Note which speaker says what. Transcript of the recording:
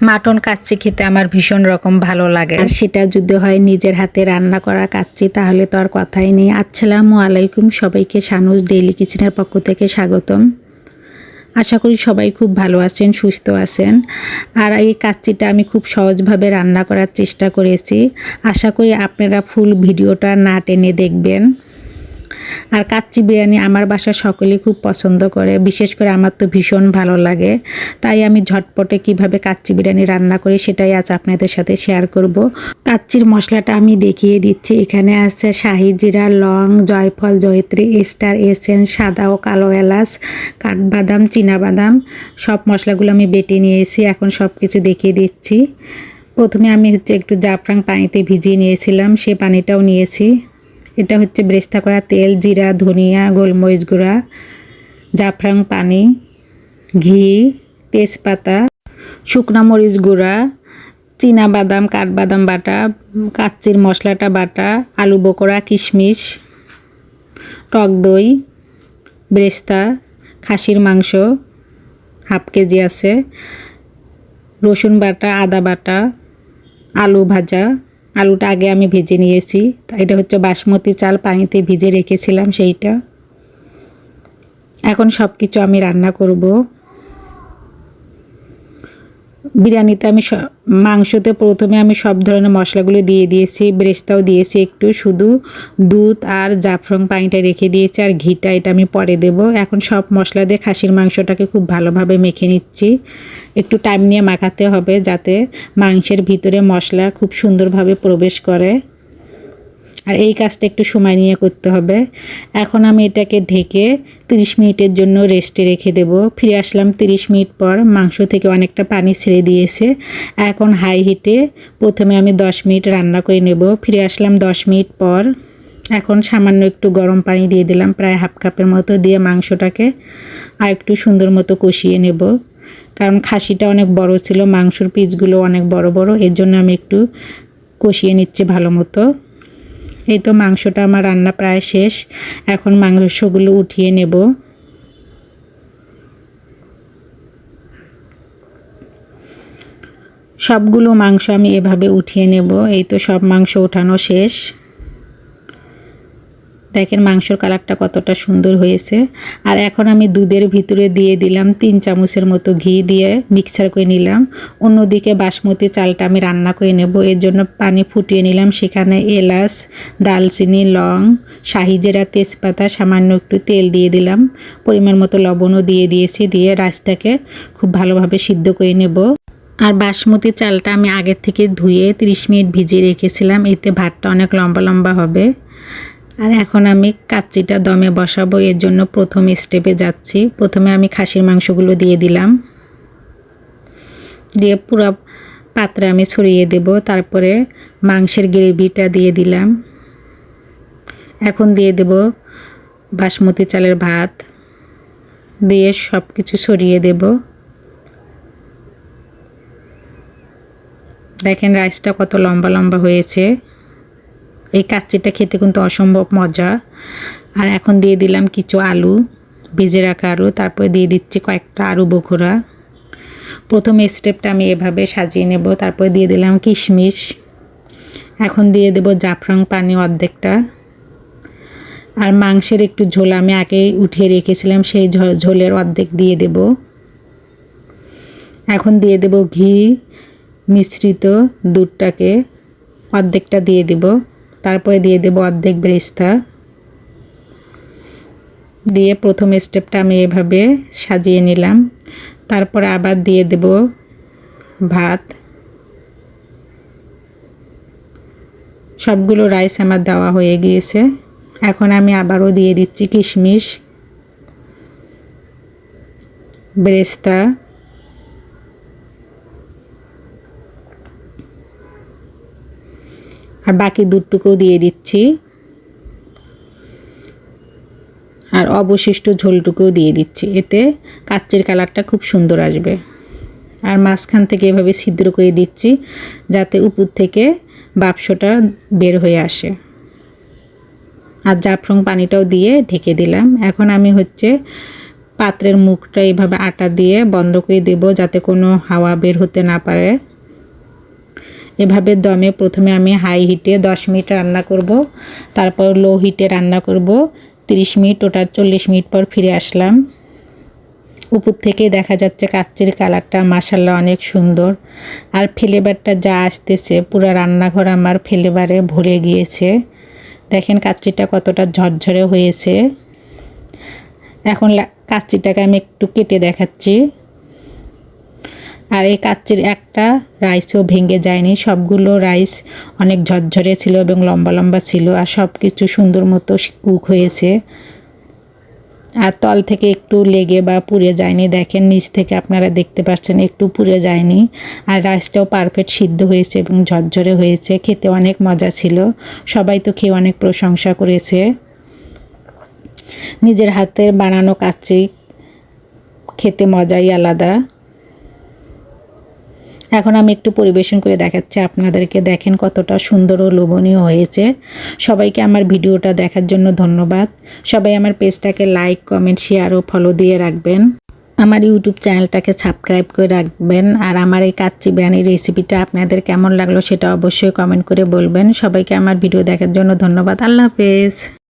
Speaker 1: Mutton kacchi খেতে আমার ভীষণ রকম ভালো লাগে, আর সেটা যদি হয় নিজের হাতে রান্না করা কাচ্চি তাহলে তো আর কথাই নেই। আসসালামু আলাইকুম, সবাইকে শানুস ডেইলি কিচেনের পক্ষ থেকে স্বাগতম। আশা করি সবাই খুব ভালো আছেন, সুস্থ আছেন। আর এই কাচ্চিটা আমি খুব সহজভাবে রান্না করার চেষ্টা করেছি। আশা করি আপনারা ফুল ভিডিওটা না টেনে দেখবেন। আর কাচ্চি বিরিয়ানি আমার বাসার সকলেই খুব পছন্দ করে, বিশেষ করে আমার তো ভীষণ ভালো লাগে। তাই আমি ঝটপটে কিভাবে কাচ্চি বিরিয়ানি রান্না করি সেটাই আজ আপনাদের সাথে শেয়ার করব। কাচ্চির মশলাটা আমি দেখিয়ে দিচ্ছি। এখানে আছে শাহি জিরা, লং, জয়ফল, জয়ত্রী, স্টার এসেন্স, সাদা ও কালো এলাচ, কাঠবাদাম, চীনাবাদাম, সব মশলাগুলো আমি বেটে নিয়েছি। এখন সব কিছু দেখিয়ে দিচ্ছি। প্রথমে আমি একটু জাফরান পানিতে ভিজিয়ে নিয়েছিলাম, সে পানিটাও নিয়েছি। এটা বেরেস্তা করা তেল, জিরা, ধনিয়া, গোলমরিচ গুঁড়া, জাফরান পানি, ঘি, তেজপাতা, শুকনো মরিচ গুঁড়া, চীনাবাদাম, কাঠবাদাম বাটা, কাচ্চির মশলাটা বাটা, আলু বকরা, কিশমিশ, টক দই, বেরেস্তা, খাসির মাংস হাফ কেজি আছে, রসুন বাটা, আদা বাটা, আলু ভাজা। আলুটা আগে আমি ভেজে নিয়েছি। এটা বাসমতি চাল, পানিতে ভিজে রেখেছিলাম সেইটা। এখন সব কিছু আমি রান্না করব। বিরিয়ানিতে আমি মাংসতে প্রথমে আমি সব ধরনের মশলাগুলো দিয়ে দিয়েছি, বেরেস্তাও দিয়েছি একটু, শুধু দুধ আর জাফরান পানিটা রেখে দিয়েছি, আর ঘিটা এটা আমি পরে দেব। এখন সব মশলা দিয়ে খাসির মাংসটাকে খুব ভালোভাবে মেখে নিচ্ছি। একটু টাইম নিয়ে মাখাতে হবে যাতে মাংসের ভিতরে মশলা খুব সুন্দরভাবে প্রবেশ করে, আর এই কাজটা একটু সময় নিয়ে করতে হবে। এখন আমি এটাকে ঢেকে 30 মিনিটের জন্য রেস্টে রেখে দেব। ফিরে আসলাম 30 মিনিট পর। মাংস থেকে অনেকটা পানি ছেড়ে দিয়েছে। এখন হাই হিটে প্রথমে আমি 10 মিনিট রান্না করে নেব। ফিরে আসলাম 10 মিনিট পর। এখন সামান্য একটু গরম পানি দিয়ে দিলাম, প্রায় হাফ কাপের মতো, দিয়ে মাংসটাকে আর একটু সুন্দর মতো কষিয়ে নেব। কারণ খাসিটা অনেক বড় ছিল, মাংসর পিসগুলো অনেক বড় বড়, এর জন্য আমি একটু কষিয়ে নিচ্ছি ভালো মতো। এই তো মাংসটা আমার রান্না প্রায় শেষ। এখন মাংসগুলো উঠিয়ে নেব। সবগুলো মাংস আমি এভাবে উঠিয়ে নেব। এই তো সব মাংস ওঠানো শেষ। দেখেন মাংসর কালারটা কতটা সুন্দর হয়েছে। আর এখন আমি দুধের ভিতরে দিয়ে দিলাম 3 চামচের মতো ঘি, দিয়ে মিক্সার করে নিলাম। অন্যদিকে বাসমতি চালটা আমি রান্না করে নেব, এর জন্য পানি ফুটিয়ে নিলাম। সেখানে এলাচ, দালচিনি, লং, শাহি জিরা, তেজপাতা, সামান্য একটু তেল দিয়ে দিলাম, পরিমাণ মতো লবণও দিয়ে দিয়েছি, দিয়ে রাইসটাকে খুব ভালোভাবে সিদ্ধ করে নেব। আর বাসমতি চালটা আমি আগের থেকে ধুয়ে 30 মিনিট ভিজিয়ে রেখেছিলাম, এতে ভাতটা অনেক লম্বা লম্বা হবে। আর এখন আমি কাচ্চিটা দমে বসাবো, এর জন্য প্রথম স্টেপে যাচ্ছি। প্রথমে আমি খাসির মাংসগুলো দিয়ে দিলাম, দিয়ে পুরো পাত্রে আমি ছড়িয়ে দেব। তারপরে মাংসের গ্রেভিটা দিয়ে দিলাম। এখন দিয়ে দেব বাসমতি চালের ভাত, দিয়ে সব কিছু ছড়িয়ে দেব। দেখেন রাইসটা কত লম্বা লম্বা হয়েছে। এই কাচ্চিটা খেতে কিন্তু অসম্ভব মজা। আর এখন দিয়ে দিলাম কিছু আলু, ভিজে রাখা আলু, তারপরে দিয়ে দিচ্ছি কয়েকটা আলু বখরা। প্রথম স্টেপটা আমি এভাবে সাজিয়ে নেব। তারপরে দিয়ে দিলাম কিশমিশ। এখন দিয়ে দেব জাফরান পানি অর্ধেকটা। আর মাংসের একটু ঝোল আমি আগেই উঠিয়ে রেখেছিলাম, সেই ঝোলের অর্ধেক দিয়ে দেব। এখন দিয়ে দেব ঘি মিশ্রিত দুধটাকে, অর্ধেকটা দিয়ে দেব। তারপরে দিয়ে দেব অর্ধেক বেরেস্তা, দিয়ে প্রথম স্টেপটা আমি এভাবে সাজিয়ে নিলাম। তারপরে আবার দিয়ে দেব ভাত। সবগুলো রাইস আমার দেওয়া হয়ে গিয়েছে। এখন আমি আবারও দিয়ে দিচ্ছি কিশমিশ, বেরেস্তা, আর বাকি দুধটুকুও দিয়ে দিচ্ছি, আর অবশিষ্ট ঝোলটুকুও দিয়ে দিচ্ছি। এতে কাচ্চির কালারটা খুব সুন্দর আসবে। আর মাঝখান থেকে এভাবে ছিদ্র করে দিচ্ছি যাতে উপর থেকে বাষ্পটা বের হয়ে আসে। আর জাফরান পানিটাও দিয়ে ঢেকে দিলাম। এখন আমি পাত্রের মুখটা এইভাবে আটা দিয়ে বন্ধ করে দেব, যাতে কোনো হাওয়া বের হতে না পারে। এভাবে দমে প্রথমে আমি হাই হিটে 10 মিনিট রান্না করব, তারপর লো হিটে রান্না করব 30 মিনিট। টোটাল 40 মিনিট পর ফিরে আসলাম। উপর থেকেই দেখা যাচ্ছে কাচ্চির কালারটা মাশাআল্লাহ অনেক সুন্দর। আর ফ্লেভারটা যা আসতেছে, পুরো রান্নাঘর আমার ফ্লেভারে ভরে গিয়েছে। দেখেন কাচ্চিটা কতটা ঝরঝরে হয়েছে। এখন কাচ্চিটাকে আমি একটু কেটে দেখাচ্ছি। আর এই কাচ্চির একটা রাইসও ভেঙে যায়নি, সবগুলো রাইস অনেক ঝরঝরে ছিল এবং লম্বা লম্বা ছিল, আর সব কিছু সুন্দর মতো কুক হয়েছে। আর তল থেকে একটু লেগে বা পুড়ে যায়নি। দেখেন নিচ থেকে আপনারা দেখতে পাচ্ছেন একটু পুড়ে যায়নি। আর রাইসটাও পারফেক্ট সিদ্ধ হয়েছে এবং ঝরঝরে হয়েছে। খেতে অনেক মজা ছিল, সবাই তো খেয়ে অনেক প্রশংসা করেছে। নিজের হাতের বানানো কাচ্চি খেতে মজাই আলাদা। এখন আমি একটু পরিবেশন করে দেখাচ্ছি আপনাদেরকে। দেখেন কতটা সুন্দর ও লোভনীয় হয়েছে। সবাইকে আমার ভিডিওটা দেখার জন্য ধন্যবাদ। সবাই আমার পেজটাকে লাইক, কমেন্ট, শেয়ার ও ফলো দিয়ে রাখবেন। আমার ইউটিউব চ্যানেলটাকে সাবস্ক্রাইব করে রাখবেন। আর আমার এই কাচ্চি বিরিয়ানির রেসিপিটা আপনাদের কেমন লাগলো সেটা অবশ্যই কমেন্ট করে বলবেন। সবাইকে আমার ভিডিও দেখার জন্য ধন্যবাদ। আল্লাহ হাফেজ।